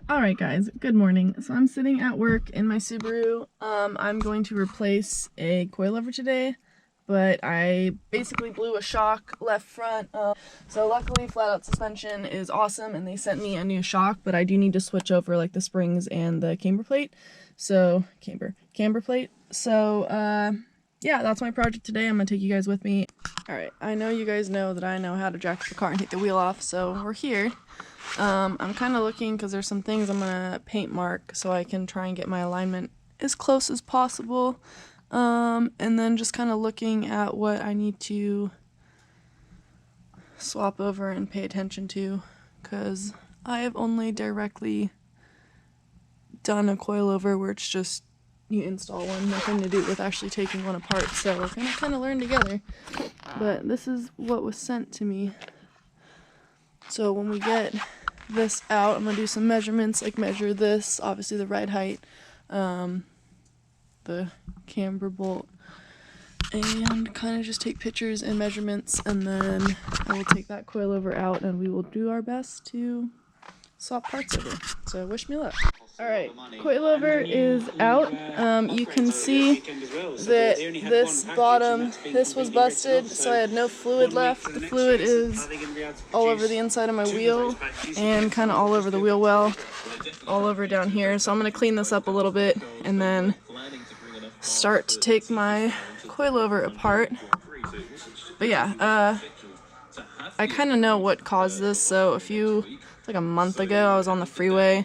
Alright guys, good morning. So I'm sitting at work in my Subaru. I'm going to replace a coilover today, but I basically blew a shock left front. So luckily Flatout Suspension is awesome and they sent me a new shock, but I do need to switch over like the springs and the camber plate. So, camber plate. So, yeah, that's my project today. I'm gonna take you guys with me. Alright, I know you guys know that I know how to jack up the car and take the wheel off, so we're here. I'm kind of looking because there's some things I'm gonna paint mark so I can try and get my alignment as close as possible. And then just kind of looking at what I need to swap over and pay attention to, because I have only directly done a coilover where it's just you install one, nothing to do with actually taking one apart, so we're gonna kind of learn together. But this is what was sent to me. So when we get this out, I'm going to do some measurements, like measure this, obviously the ride height, the camber bolt, and kind of just take pictures and measurements, and then I will take that coilover out and we will do our best to swap parts over. So wish me luck. Alright, coilover is out. You can see that this bottom, this was busted, so I had no fluid left. The fluid is all over the inside of my wheel and kind of all over the wheel well, all over down here. So I'm going to clean this up a little bit and then start to take my coilover apart. But yeah, I kind of know what caused this. So like a month ago, I was on the freeway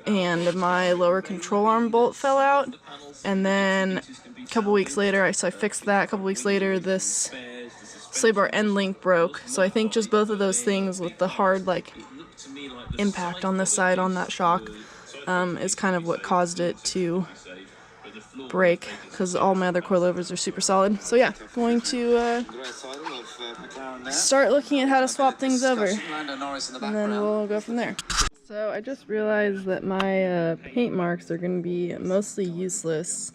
and my lower control arm bolt fell out, and then a couple weeks later, so I fixed that. A couple weeks later, this sway bar end link broke, so I think just both of those things with the hard like impact on this side on that shock is kind of what caused it to break, because all my other coilovers are super solid. So yeah, going to start looking at how to swap things over, and then we'll go from there. So I just realized that my paint marks are going to be mostly useless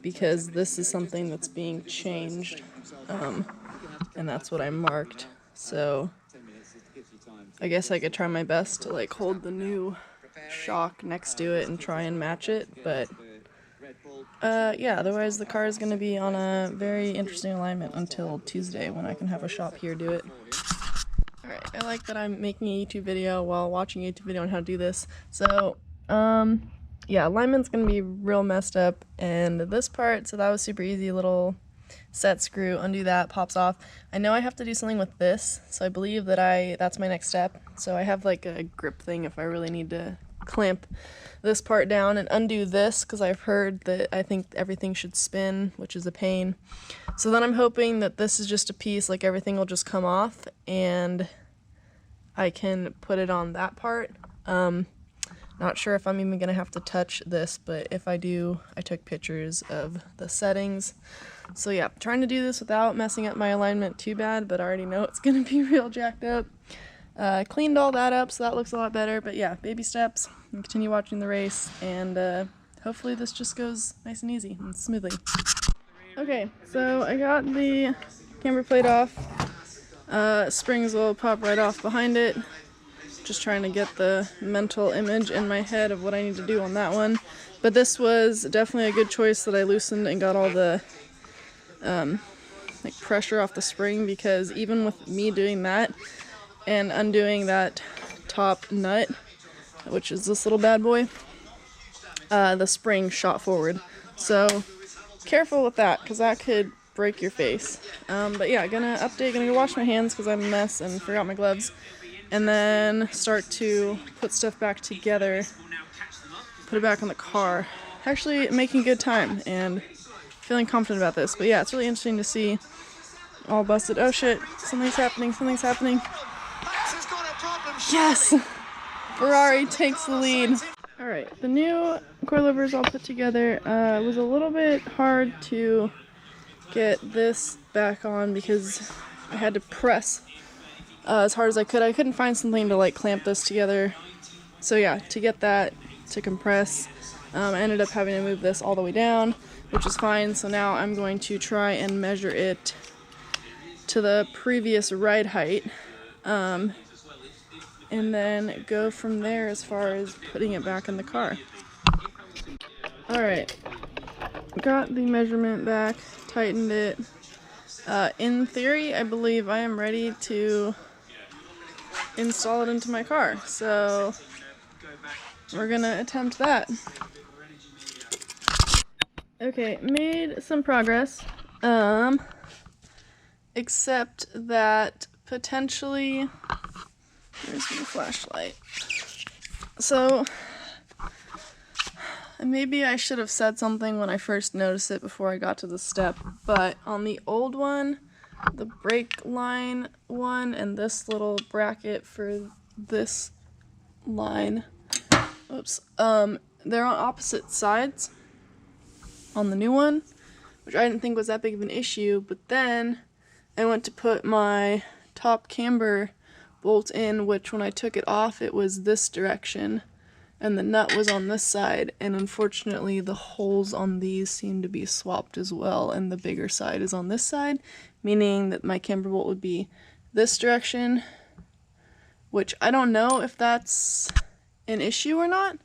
because this is something that's being changed, and that's what I marked. So I guess I could try my best to like hold the new shock next to it and try and match it, but yeah, otherwise the car is going to be on a very interesting alignment until Tuesday when I can have a shop here do it. Alright, I like that I'm making a YouTube video while watching a YouTube video on how to do this. So, yeah, alignment's gonna be real messed up, and this part, so that was super easy, little set screw, undo that, pops off. I know I have to do something with this, so I believe that that's my next step. So I have like a grip thing if I really need to clamp this part down and undo this, because I've heard that I think everything should spin, which is a pain. So then I'm hoping that this is just a piece, like everything will just come off and I can put it on that part. Not sure if I'm even gonna have to touch this, but if I do, I took pictures of the settings. So yeah, trying to do this without messing up my alignment too bad, but I already know it's gonna be real jacked up. Cleaned all that up, so that looks a lot better, but yeah, baby steps, and continue watching the race, and hopefully this just goes nice and easy and smoothly. Okay, so I got the camber plate off. Springs will pop right off behind it. Just trying to get the mental image in my head of what I need to do on that one. But this was definitely a good choice that I loosened and got all the like pressure off the spring, because even with me doing that and undoing that top nut, which is this little bad boy, the spring shot forward. So careful with that, because that could break your face. But yeah, gonna go wash my hands because I'm a mess and forgot my gloves, and then start to put stuff back together, put it back on the car. Actually making good time and feeling confident about this. But yeah, it's really interesting to see all busted. Oh shit, something's happening. Yes! Ferrari takes the lead. Alright, the new coilovers all put together. It was a little bit hard to get this back on because I had to press as hard as I could. I couldn't find something to like clamp this together. So yeah, to get that to compress, I ended up having to move this all the way down, which is fine. So now I'm going to try and measure it to the previous ride height. and then go from there as far as putting it back in the car. Alright, got the measurement back, tightened it. In theory, I believe I am ready to install it into my car, so we're gonna attempt that. Okay, made some progress, except that potentially, here's my flashlight. So, maybe I should have said something when I first noticed it before I got to the step, but on the old one, the brake line one and this little bracket for this line, oops, they're on opposite sides on the new one, which I didn't think was that big of an issue, but then I went to put my top camber bolt in, which when I took it off, it was this direction, and the nut was on this side, and unfortunately the holes on these seem to be swapped as well, and the bigger side is on this side, meaning that my camber bolt would be this direction, which I don't know if that's an issue or not.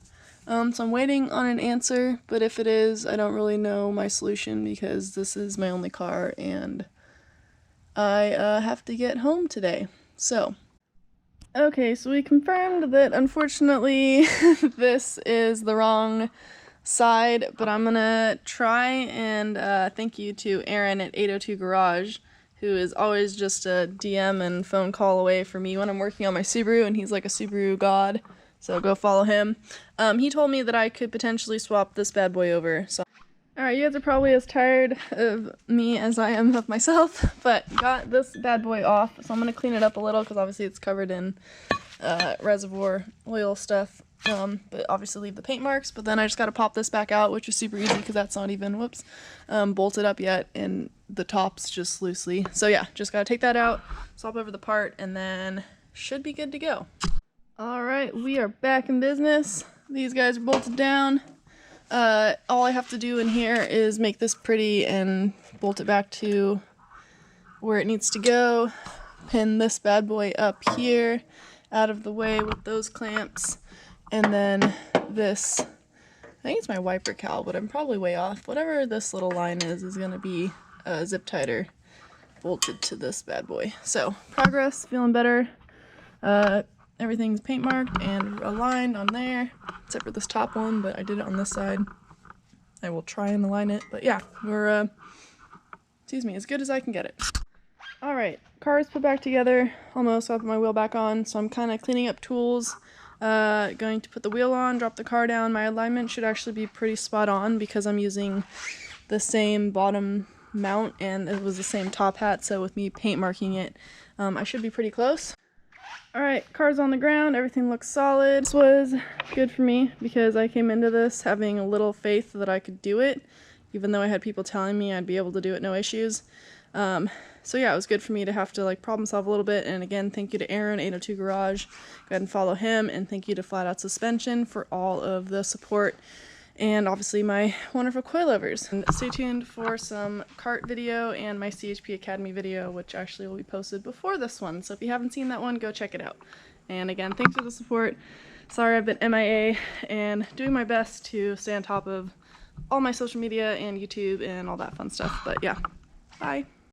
So I'm waiting on an answer, but if it is, I don't really know my solution because this is my only car and I have to get home today. So, okay, so we confirmed that unfortunately this is the wrong side, but I'm gonna try and thank you to Aaron at 802 Garage, who is always just a DM and phone call away for me when I'm working on my Subaru, and he's like a Subaru god. So go follow him. He told me that I could potentially swap this bad boy over. So, alright, you guys are probably as tired of me as I am of myself, but got this bad boy off. So I'm going to clean it up a little because obviously it's covered in reservoir oil stuff. But obviously leave the paint marks. But then I just got to pop this back out, which is super easy because that's not even, bolted up yet. And the top's just loosely. So yeah, just got to take that out, swap over the part, and then should be good to go. Alright, we are back in business. These guys are bolted down. All I have to do in here is make this pretty and bolt it back to where it needs to go. Pin this bad boy up here, out of the way with those clamps. And then this, I think it's my wiper cowl, but I'm probably way off. Whatever this little line is going to be zip tighter bolted to this bad boy. So, progress, feeling better. Everything's paint marked and aligned on there, except for this top one, but I did it on this side. I will try and align it, but yeah, we're, as good as I can get it. Alright, car is put back together, almost. I'll put my wheel back on, so I'm kind of cleaning up tools, going to put the wheel on, drop the car down. My alignment should actually be pretty spot on because I'm using the same bottom mount and it was the same top hat, so with me paint marking it, I should be pretty close. Alright, car's on the ground, everything looks solid. This was good for me because I came into this having a little faith that I could do it, even though I had people telling me I'd be able to do it no issues. So yeah, it was good for me to have to problem solve a little bit, and again, thank you to Aaron, 802 Garage. Go ahead and follow him, and thank you to Flatout Suspension for all of the support. And obviously my wonderful coilovers. And stay tuned for some kart video and my CHP Academy video, which actually will be posted before this one. So if you haven't seen that one, go check it out. And again, thanks for the support. Sorry I've been MIA, and doing my best to stay on top of all my social media and YouTube and all that fun stuff. But yeah, bye.